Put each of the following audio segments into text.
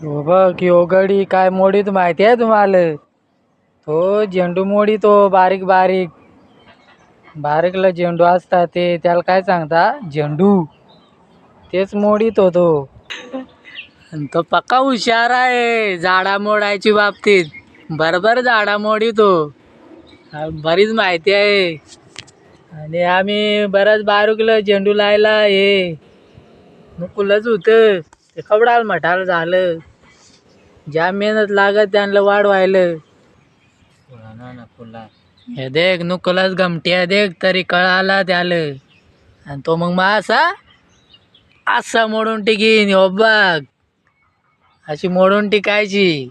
हो बघ ह्यो गडी काय मोडीत माहिती आहे तुम्हाला? तो झेंडू मोडी तो बारीक बारीक बारीकला झेंडू असतात ते त्याला काय सांगता झेंडू. तेच मोडीत होतो. आणि तो पक्का हुशार आहे झाडा मोडायची बाबतीत. बरोबर झाडा मोडीतो. बरीच माहिती आहे. आणि आम्ही बराच बारीकला झेंडू लायला हे नुकुलच होतं ते कवडाल मठाल झालं. ज्या मेहनत लागत त्यांना वाढवायलं. हे देख नुकलच गमट्या देख तरी कळाला त्याला. आणि तो मग असा असा मोडून टिकीन हो बघ. अशी मोडून टिकायची.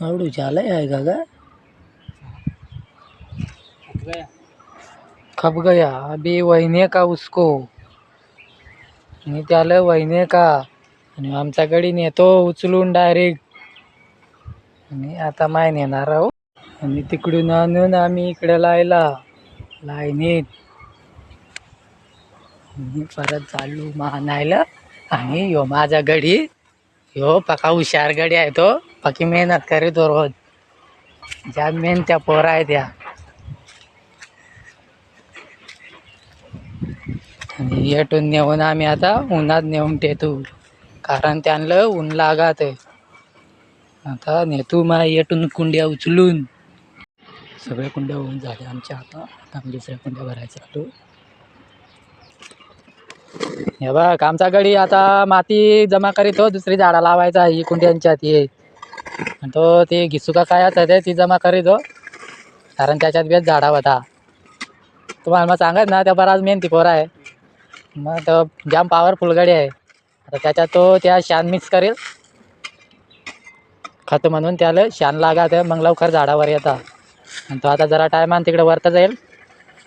आवडू झालंय आहे का ग? खप गया अभी वहीने का उसको. आणि त्याला वहीने का आणि आमच्याकडे नेतो उचलून डायरेक्ट. आणि आता माय नेणार आहो. आणि तिकडून आणून आम्ही इकडे लायला लाईनीत. मी परत चालू मानायला. आणि ह्यो माझा गडी ह्यो पका हुशार गडी आहे तो. पक्की मेहनत करीतो रोज. ज्या मेहनत्या पोरा आहे त्या. आणि येटून नेऊन आम्ही आता उन्हात नेऊन ठेवतो कारण त्यांना ऊन लागत आहे. आता नेतो माय येटून कुंड्या उचलून. सगळ्या कुंड्या होऊन झाल्या आमच्या आता. आता आम्ही दुसऱ्या कुंड्या भरायचं चालू. हे बघ आमचा गडी आता माती जमा करीत हो दुसरी झाडा लावायचा ही कुंड्यांच्यात ये. आणि तो ते घिसुका काय असते ती जमा करीत हो कारण त्याच्यात बेस झाडा होता. तुम्हाला मग सांगत ना त्या बराच मेहनती पोरा आहे. मग तो जाम पॉवरफुल गडी आहे. आता त्याच्यात तो त्या शान मिक्स करेल खत म्हणून त्याला शान लागत मग लवकर झाडावर येतात. आणि तो आता जरा टायमान तिकडे वरता जाईल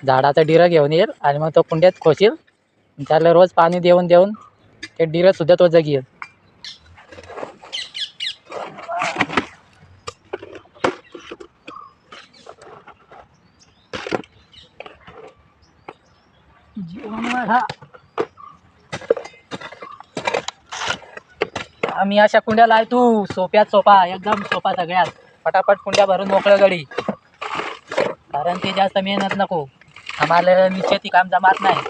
झाडाचं डिरं घेऊन येईल आणि मग तो कुंड्यात खोशील. त्याला रोज पाणी देऊन देऊन ते डिरं सुद्धा तो जगेल. आम्ही अशा कुंड्या लायतो सोप्यात सोपा एकदम सोपा सगळ्यात. फटाफट कुंड्या भरून मोकळं गडी. कारण ते जास्त मेहनत नको. आम्हाला निश्चित काम जमात नाही.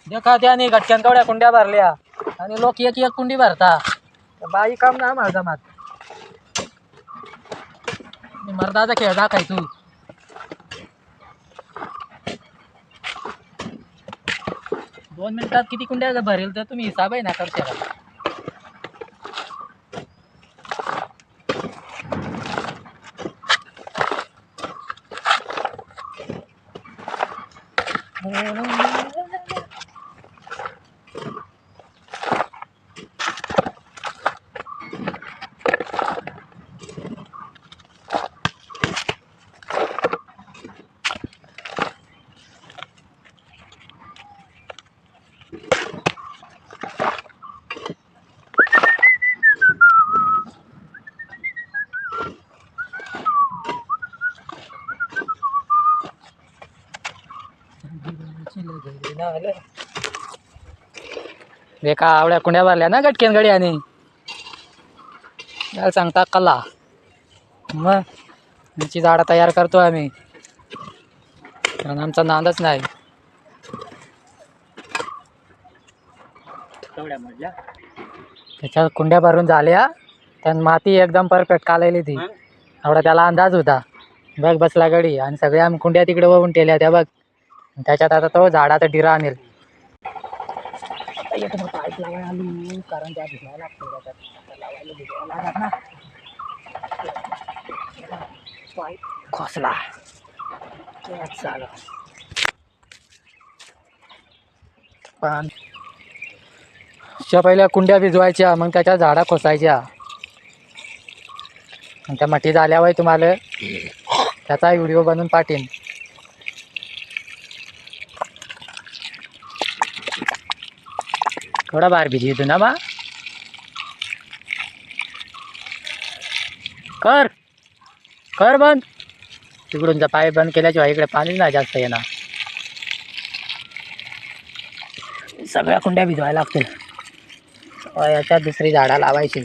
देखा त्याने घटक्यान कवड्या कुंड्या भरल्या आणि लोक एक एक कुंडी भरता. बाई काम ना माझा मात मर्दाचा खेळ दाखाय तू. दोन मिनिटात किती कुंड्या भरेल तर तुम्ही हिसाब आहे ना करते का? बेका आवड्या कुंड्या भरल्या ना गटकेन गडी आणि याला सांगता कला. मग आमची झाडं तयार करतो आम्ही कारण आमचा नांदच नाही. त्याच्या कुंड्या भरून झाल्या त्यात माती एकदम परफेक्ट कालेली ती. एवढा त्याला अंदाज होता. बघ बसला गडी आणि सगळ्या आम्ही कुंड्या तिकडे वाहून ठेवल्या त्या बघ. त्याच्यात आता तो झाडाचा डिरा आणेल. पाईप लावायला आलो कारण त्या भिजायला लागतो त्याच्यात लावायला भिजायला लागत ना. पाईप खोसला झालं. पण पहिल्या कुंड्या भिजवायच्या मग त्याच्या झाडा खोसायच्या. आणि त्या मठी झाल्यावर तुम्हाला त्याचा व्हिडिओ बनवून पाठीन. थोडा बाहेर भिजी येतो ना बा. कर कर बंद. तिकडूनचा पाईप बंद केल्याशिवाय इकडे पाणीच नाही जास्त येणार. सगळ्या कुंड्या भिजवायला लागतील. याच्यात दुसरी झाडं लावायची.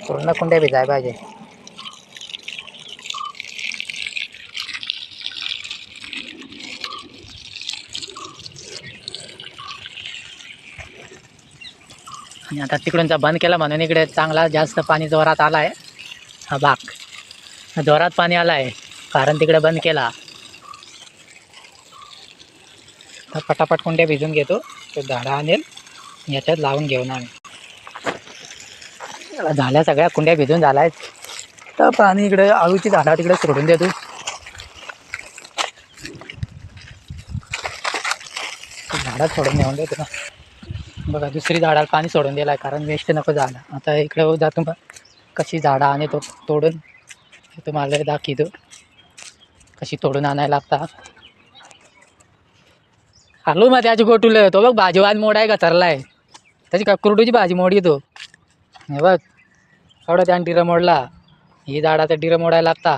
पूर्ण कुंड्या भिजायला पाहिजे. आणि आता तिकडूनचा बंद केला म्हणून इकडे चांगला जास्त पाणी जोरात आला आहे. हा बाग जोरात पाणी आला आहे कारण तिकडे बंद केला. तर पटापट कुंड्या भिजून घेतो. तो झाडं आणेल याच्यात लावून घेऊन आम्ही. झाल्या सगळ्या कुंड्या भिजून झाल्या आहेत. तर पाणी इकडे आळूची झाडं तिकडे सोडून देतो. झाडात सोडून नेऊन देतो ना. बघा दुसरी झाडाला पाणी सोडून दिलं आहे कारण वेस्ट नको झालं. आता इकडे जातो मग कशी झाडं आणि तो तोडून तुम्हाला दाखवतो कशी तोडून आणायला लागतात. आलू मग त्याची गोटुलं तो बघ भाजीवान मोड आहे का चरला आहे. त्याची का कुरडूची भाजी मोडी तो. हे बघ एवढं त्यानं डिरं मोडला. ही झाडाचं डिरं मोडायला लागता.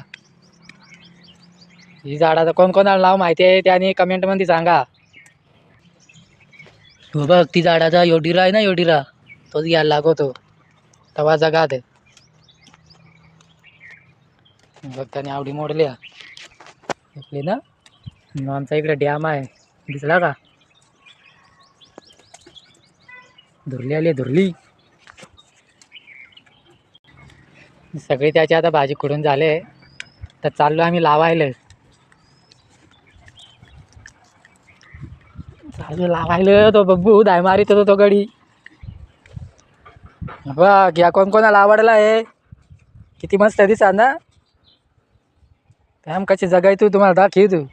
ही झाडाचं कोणाला नाव माहिती आहे त्याने कमेंटमध्ये सांगा. हो बघ ती झाडाचा योडीरा आहे ना योडीरा तोच घ्यायला लागतो तवा जगात. बघ त्याने आवडी मोडल्या इकडे ना. आमचा इकडे डॅम आहे दिसला का. धुरली आली धुरली सगळी. त्याची आता भाजी खुडून झाले तर चाललो आम्ही लावायला. चालू लावायला तो बब्बू धाय मारित होतो तो गडी. बघ या कोणाला आवडला आहे किती मस्त दिसा ना. त्याम कशी जगायचो तुम्हाला दाखवी तू.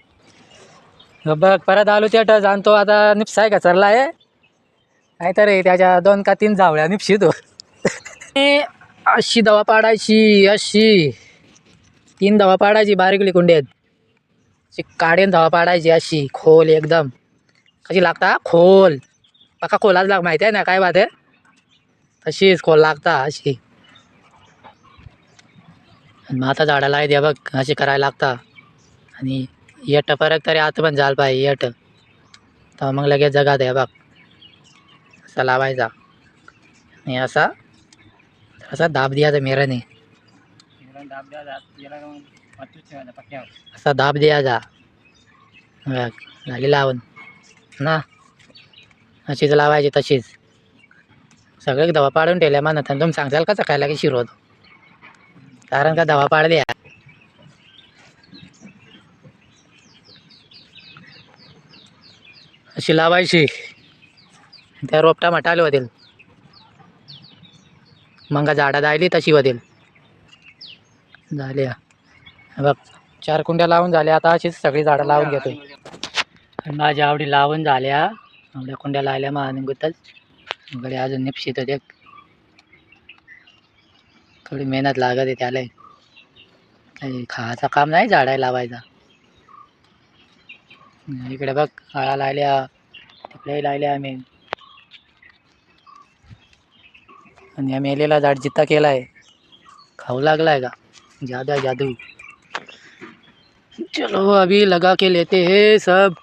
बघ परत आलो त्या जाणतो आता निपसाय का चरला आहे काहीतरी त्याच्या 2 का 3 जावळ्या निपशितो. अशी दवा पाडायची अशी 3 दवा पाडायची बारीकली कुंड्यात. काढेन दवा पाडायची अशी खोल एकदम. कशी लागता खोल पक्का खोलाच लाग माहिती आहे ना काय बात आहे. तशीच खोल लागता अशी. मग आता झाडाला आहे द्या बघ अशी करायला लागता. आणि येट परत तरी आत पण झालं पाहिजे येट तर मग लगेच जगात आहे बघ. असा लावायचा आणि असा असा दाब द्यायचा मेराने. असा दाब द्यायचा झाली लावून ना. अशीच लावायची तशीच. सगळे दवा पाडून ठेवल्या म्हणत तुम्ही सांगताल का सकाळला की शिरोत कारण का दवा पाड द्या. अशी लावायची त्या रोपटा मटाले होतील मग झाडा जायली तशी होतील. झाल्या बघ 4 कुंड्या लावून झाल्या. आता अशीच सगळी झाडं लावून घेतो. माझ्या आवडी लावून झाल्या. आवड्या कुंड्या लावल्या मग आणि गुतच गडी अजून निपशित होते. थोडी मेहनत लागत आहे त्याला. काही खायचा काम नाही झाडा लावायचा. इकडे बघ आळा लावल्या तिकडे लावल्या आम्ही. आणि आम्ही मेलेला झाड जित्ता केला आहे खाऊ लागला आहे का जादू जादू. चलो अभी लगा के लेते हैं सब.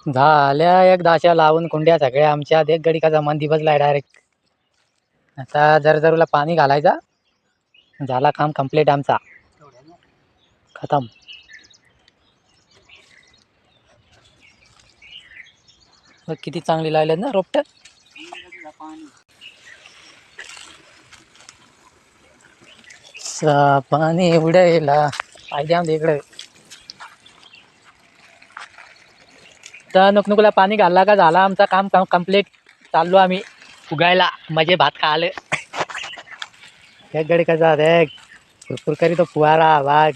झाल्या 1 लावून कुंड्या सगळ्या आमच्या. एक गडी का मंदी बसलाय डायरेक्ट. आता जरूला पाणी घालायचा झाला काम कंप्लीट आमचा खतम. बघ किती चांगली लावलेत ना रोपट. पाणी उडायला पाहिजे आमच्या इकडे. तर नुकनुकला पाणी घालला का झाला आमचा काम कंप्लीट. चाललो आम्ही उगायला म्हणजे भात खायला. एक गडी कसा देख भरपूर करी तो फुवारा वाघ.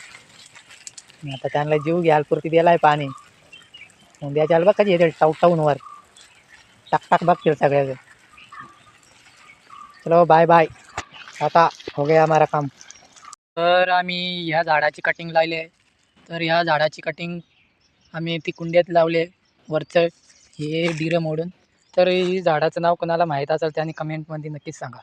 आता त्यांना जीव घ्याल पुरती दिलाय पाणी उद्या चाल बघ कधी येते टाऊन वर. टाक टाक बघतील सगळ्याचे. चलो बाय बाय, आता हो गया हमारा काम. तर आम्ही ह्या झाडाची कटिंग लावली आहे. तर ह्या झाडाची कटिंग आम्ही ती कुंड्यात लावले वरचं हे डिरं मोडून. तर ही झाडाचं नाव कोणाला माहीत असेल त्याने कमेंटमध्ये नक्कीच सांगा.